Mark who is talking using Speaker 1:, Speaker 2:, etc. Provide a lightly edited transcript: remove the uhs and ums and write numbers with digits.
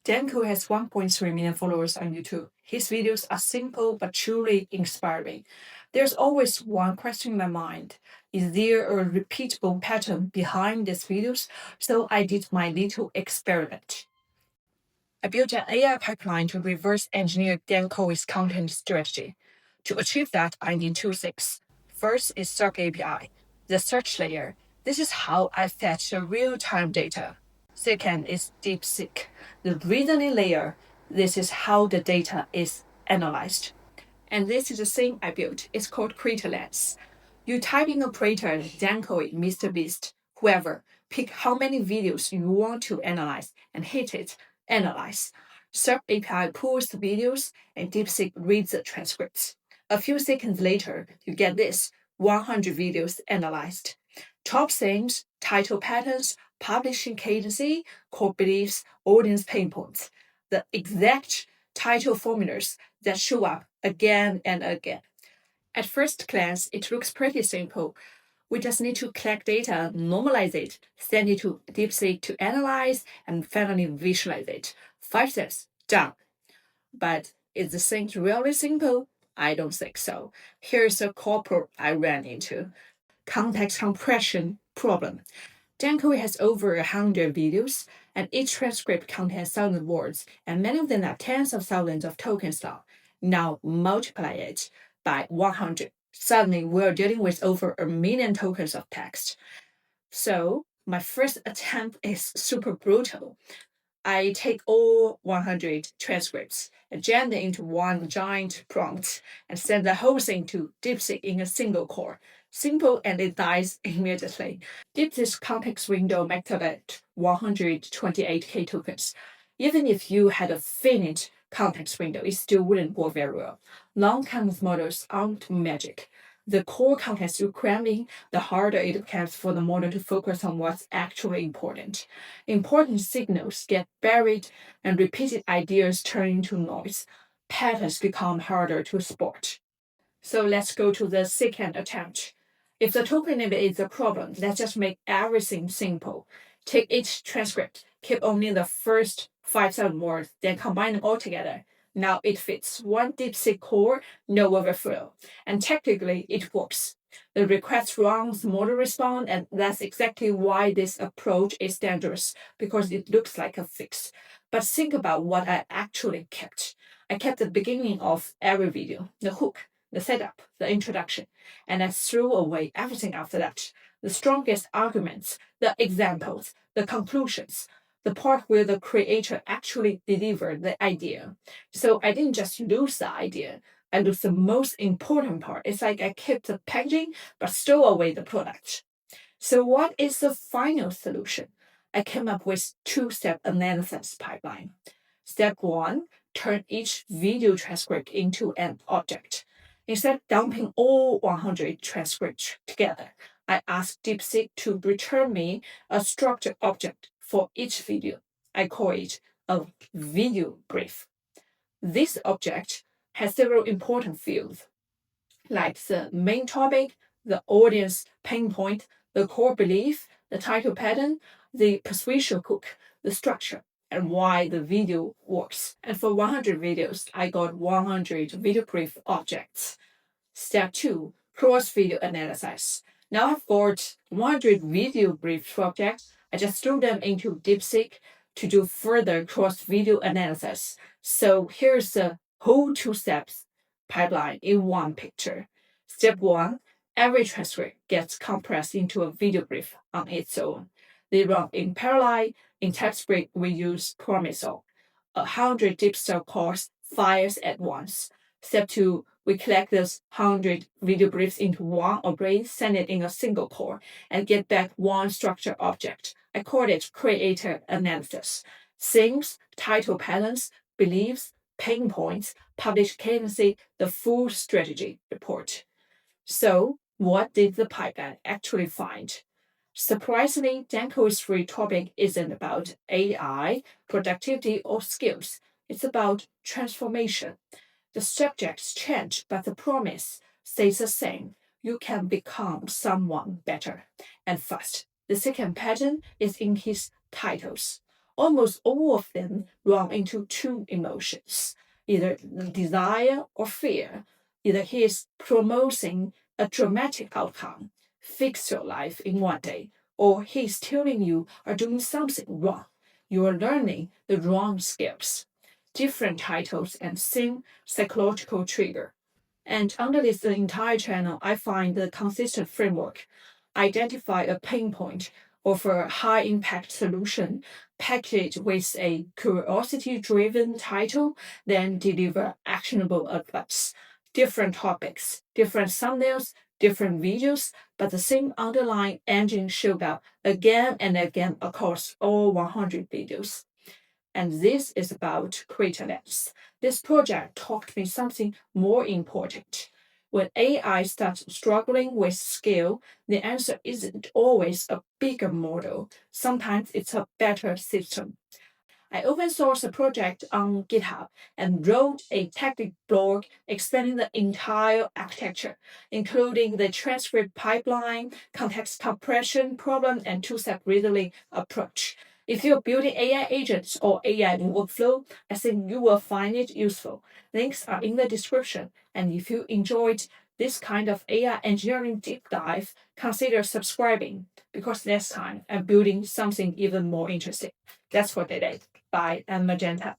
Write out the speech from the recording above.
Speaker 1: Dan Koe has 1.3 million followers on YouTube. His videos are simple but truly inspiring. There's always one question in my mind. Is there a repeatable pattern behind these videos? So I did my little experiment. I built an AI pipeline to reverse engineer Dan Koe's content strategy. To achieve that, I need two things. First is SerpApi, the search layer. This is how I fetch the real-time data. Second is DeepSeek, the reasoning layer. This is how the data is analyzed. And this is the thing I built. It's called CreatorLens. You type in operator, Dan Koe, MrBeast, whoever, pick how many videos you want to analyze and hit it, analyze. SerpApi pulls the videos and DeepSeek reads the transcripts. A few seconds later, you get this 100 videos analyzed. Top themes, title patterns, publishing cadence, core beliefs, audience pain points. The exact title formulas that show up again and again. At first glance, it looks pretty simple. We just need to collect data, normalize it, send it to DeepSeek to analyze, and finally visualize it. 5 steps, done. But is the thing really simple? I don't think so. Here's a corporate I ran into. Context compression problem. Dan Koe has over 100 videos, and each transcript contains 1,000 words, and many of them are tens of thousands of tokens long. Now multiply it by 100. Suddenly, we're dealing with over 1 million tokens of text. So my first attempt is super brutal. I take all 100 transcripts and jam them into one giant prompt and send the whole thing to DeepSeek in a single core. Simple, and it dies immediately. DeepSeek's context window maxed out at 128k tokens. Even if you had a finite context window, it still wouldn't work very well. Long context models aren't magic. The core context you cram in, the harder it becomes for the model to focus on what's actually important. Important signals get buried and repeated ideas turn into noise. Patterns become harder to spot. So let's go to the second attempt. If the token limit is a problem, let's just make everything simple. Take each transcript, keep only the first 5,000 words, then combine them all together. Now it fits one DeepSeek core, no overflow. And technically, it works. The request runs, model responds, and that's exactly why this approach is dangerous, because it looks like a fix. But think about what I actually kept. I kept the beginning of every video, the hook, the setup, the introduction, and I threw away everything after that. The strongest arguments, the examples, the conclusions, the part where the creator actually delivered the idea. So I didn't just lose the idea, I lose the most important part. It's like I kept the packaging but stole away the product. So what is the final solution? I came up with two-step analysis pipeline. Step 1, turn each video transcript into an object. Instead of dumping all 100 transcripts together, I asked DeepSeek to return me a structured object for each video. I call it a video brief. This object has several important fields, like the main topic, the audience pain point, the core belief, the title pattern, the persuasion hook, the structure, and why the video works. And for 100 videos, I got 100 video brief objects. Step 2, cross-video analysis. Now I've got 100 video brief objects. I just threw them into DeepSeek to do further cross-video analysis. So here's the whole 2 steps pipeline in one picture. Step 1, every transcript gets compressed into a video brief on its own. They run in parallel. In TypeScript, we use promisal. 100 DeepSeek cores fires at once. Step 2, we collect those 100 video briefs into one array, send it in a single core, and get back one structured object. I call it creator analysis. Themes, title patterns, beliefs, pain points, published cadence, the full strategy report. So what did the pipeline actually find? Surprisingly, Dan Koe's free topic isn't about AI, productivity, or skills. It's about transformation. The subjects change, but the promise stays the same. You can become someone better and fast. The second pattern is in his titles. almost all of them run into two emotions, either desire or fear. Either he is promoting a dramatic outcome, fix your life in one day, or he's telling you are doing something wrong. You are learning the wrong skills. Different titles and same psychological trigger. And under this entire channel, I find the consistent framework. Identify a pain point, offer a high impact solution, package with a curiosity driven title, then deliver actionable advice. Different topics, different thumbnails, different videos, but the same underlying engine showed up again and again across all 100 videos. And this is about CreatorLens. This project taught me something more important. When AI starts struggling with scale, the answer isn't always a bigger model. Sometimes it's a better system. I open sourced a project on GitHub and wrote a technical blog explaining the entire architecture, including the transcript pipeline, context compression problem, and two-step reasoning approach. If you're building AI agents or AI workflow, I think you will find it useful. Links are in the description. And if you enjoyed this kind of AI engineering deep dive, consider subscribing because next time I'm building something even more interesting. That's for today. By Magenta.